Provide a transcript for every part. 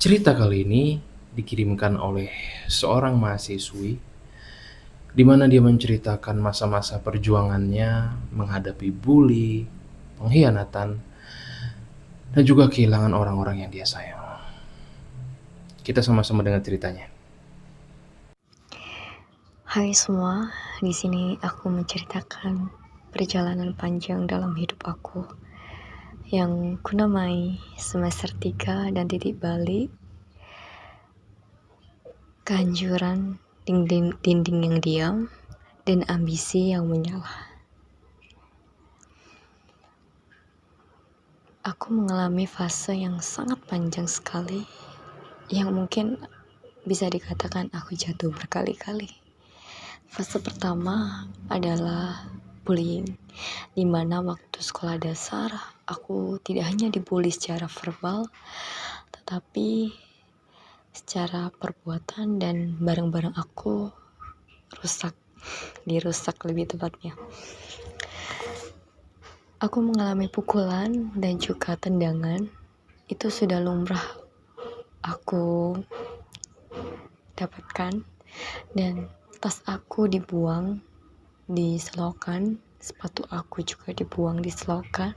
Cerita kali ini dikirimkan oleh seorang mahasiswi, di mana dia menceritakan masa-masa perjuangannya menghadapi bully, pengkhianatan, dan juga kehilangan orang-orang yang dia sayang. Kita sama-sama dengar ceritanya. Hai semua, di sini aku menceritakan perjalanan panjang dalam hidup aku yang kunamai semester 3 dan titik balik, kehancuran dinding yang diam, dan ambisi yang menyala. Aku mengalami fase yang sangat panjang sekali, yang mungkin bisa dikatakan aku jatuh berkali-kali. Fase pertama adalah bullying, di mana waktu sekolah dasar aku tidak hanya dibully secara verbal, tetapi secara perbuatan dan barang-barang aku dirusak lebih tepatnya. Aku mengalami pukulan dan juga tendangan, itu sudah lumrah aku dapatkan, dan tas aku dibuang di selokan, sepatu aku juga dibuang di selokan,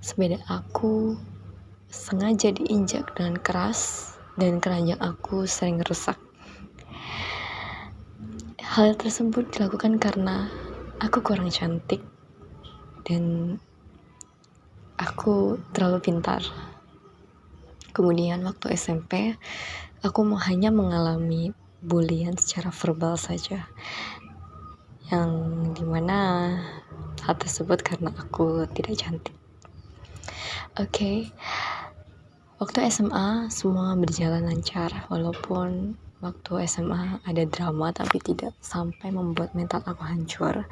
sepeda aku sengaja diinjak dengan keras, dan keranjang aku sering rusak. Hal tersebut dilakukan karena aku kurang cantik dan aku terlalu pintar. Kemudian waktu SMP, aku hanya mengalami bulian secara verbal saja, yang dimana hal tersebut karena aku tidak cantik. Oke. Waktu SMA semua berjalan lancar, walaupun waktu SMA ada drama tapi tidak sampai membuat mental aku hancur.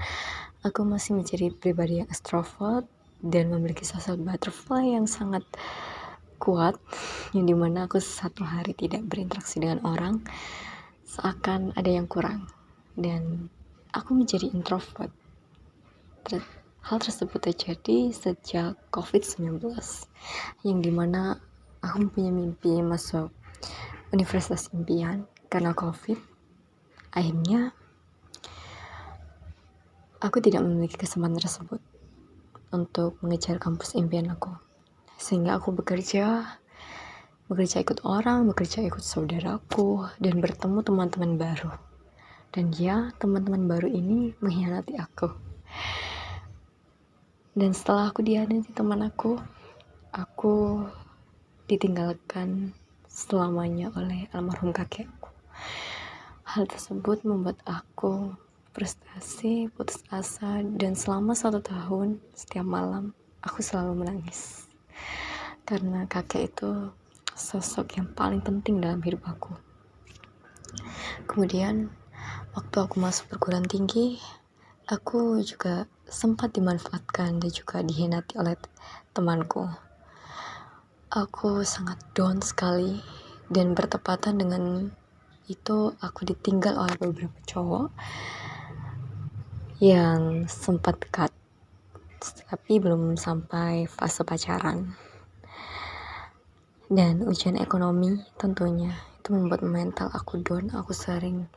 Aku masih menjadi pribadi yang extrovert dan memiliki sosok butterfly yang sangat kuat, yang dimana aku satu hari tidak berinteraksi dengan orang seakan ada yang kurang, dan aku menjadi introvert. Hal tersebut terjadi sejak COVID-19, yang dimana aku mempunyai mimpi masuk universitas impian. Karena COVID, akhirnya aku tidak memiliki kesempatan tersebut untuk mengejar kampus impian aku, sehingga aku bekerja ikut orang, bekerja ikut saudaraku, dan bertemu teman-teman baru. Dan teman-teman baru ini mengkhianati aku. Dan setelah aku dihianati teman aku ditinggalkan selamanya oleh almarhum kakekku. Hal tersebut membuat aku frustasi, putus asa, dan selama 1 tahun setiap malam aku selalu menangis, karena kakek itu sosok yang paling penting dalam hidup aku. Kemudian waktu aku masuk perguruan tinggi, aku juga sempat dimanfaatkan dan juga dihianati oleh temanku. Aku sangat down sekali, dan bertepatan dengan itu aku ditinggal oleh beberapa cowok yang sempat dekat, tapi belum sampai fase pacaran. Dan ujian ekonomi tentunya itu membuat mental aku down. Aku sering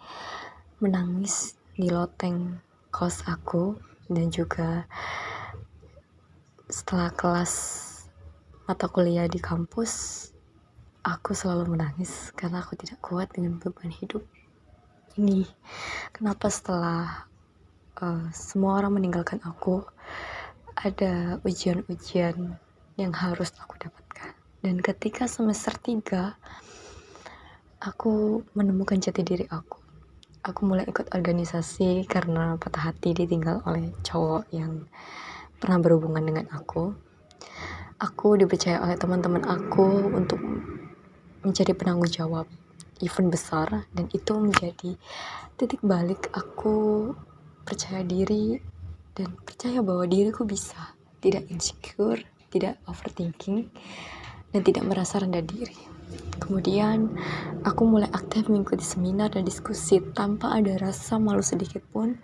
menangis di loteng kos aku, dan juga setelah kelas mata kuliah di kampus aku selalu menangis karena aku tidak kuat dengan beban hidup ini. Kenapa setelah semua orang meninggalkan aku, ada ujian-ujian yang harus aku dapatkan. Dan ketika semester 3 aku menemukan jati diri aku. Aku mulai ikut organisasi karena patah hati ditinggal oleh cowok yang pernah berhubungan dengan aku. Aku dipercaya oleh teman-teman aku untuk menjadi penanggung jawab event besar, dan itu menjadi titik balik aku percaya diri dan percaya bahwa diriku bisa, tidak insecure, tidak overthinking, dan tidak merasa rendah diri. Kemudian aku mulai aktif mengikuti seminar dan diskusi tanpa ada rasa malu sedikit pun.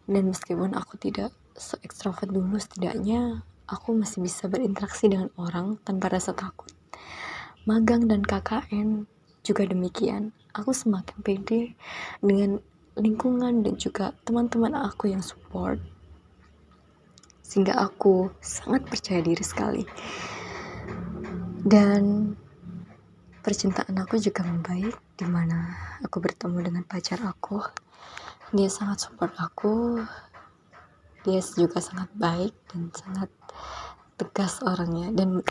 Dan meskipun aku tidak se-extrovert dulu, setidaknya aku masih bisa berinteraksi dengan orang tanpa rasa takut. magang dan KKN juga demikian. Aku semakin pede dengan lingkungan dan juga teman-teman aku yang support, sehingga aku sangat percaya diri sekali. Dan percintaan aku juga membaik, dimana aku bertemu dengan pacar aku. Dia sangat support aku, dia juga sangat baik dan sangat tegas orangnya, dan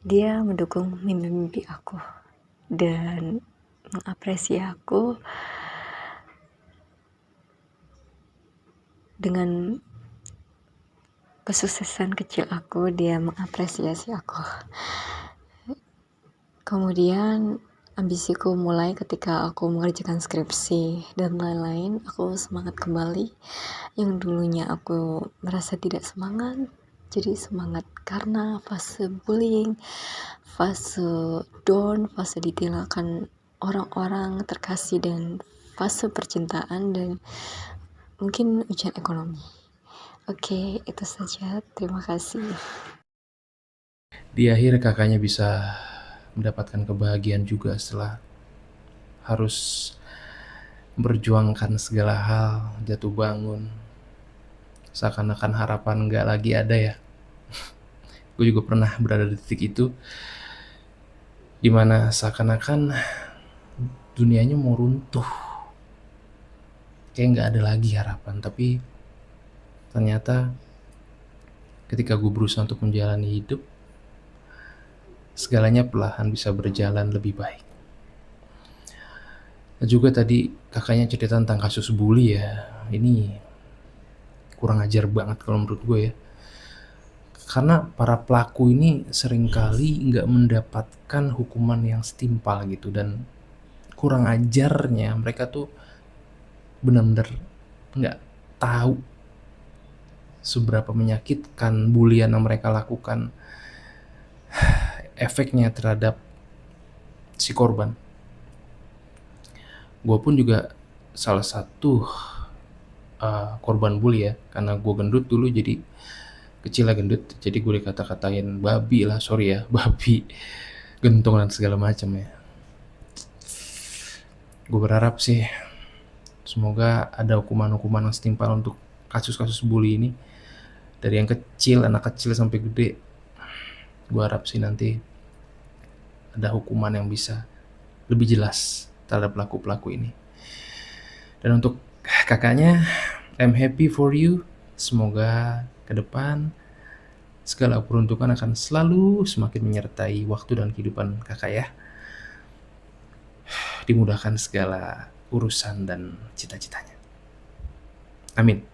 dia mendukung mimpi-mimpi aku dan mengapresiasi aku dengan kesuksesan kecil aku. Dia mengapresiasi aku. Kemudian ambisiku mulai ketika aku mengerjakan skripsi dan lain-lain. Aku semangat kembali. Yang dulunya aku merasa tidak semangat, jadi semangat karena fase bullying, fase down, fase ditinggalkan orang-orang terkasih, dan fase percintaan, dan mungkin ujian ekonomi. Oke, itu saja. Terima kasih. Di akhir kakaknya bisa mendapatkan kebahagiaan juga setelah harus memperjuangkan segala hal, jatuh bangun, seakan-akan harapan nggak lagi ada ya. Gue juga pernah berada di titik itu, dimana seakan-akan dunianya mau runtuh, kayak nggak ada lagi harapan. Tapi ternyata ketika gue berusaha untuk menjalani hidup, segalanya perlahan bisa berjalan lebih baik. Dan juga tadi kakaknya cerita tentang kasus bully ya, ini kurang ajar banget kalau menurut gue ya. Karena para pelaku ini seringkali nggak mendapatkan hukuman yang setimpal gitu, dan kurang ajarnya mereka tuh benar-benar nggak tahu seberapa menyakitkan bulian yang mereka lakukan, efeknya terhadap si korban. Gue pun juga salah satu korban bully ya, karena gue gendut dulu, jadi kecilnya gendut, jadi gue dikata-katain babi lah, sorry ya, babi, gentong dan segala macam ya. Gue berharap sih semoga ada hukuman-hukuman yang setimpal untuk kasus-kasus bully ini, dari yang kecil, anak kecil sampai gede. Gue harap sih nanti ada hukuman yang bisa lebih jelas terhadap pelaku-pelaku ini. Dan untuk kakaknya, I'm happy for you. Semoga ke depan segala peruntukan akan selalu semakin menyertai waktu dan kehidupan kakak ya. Dimudahkan segala urusan dan cita-citanya. Amin.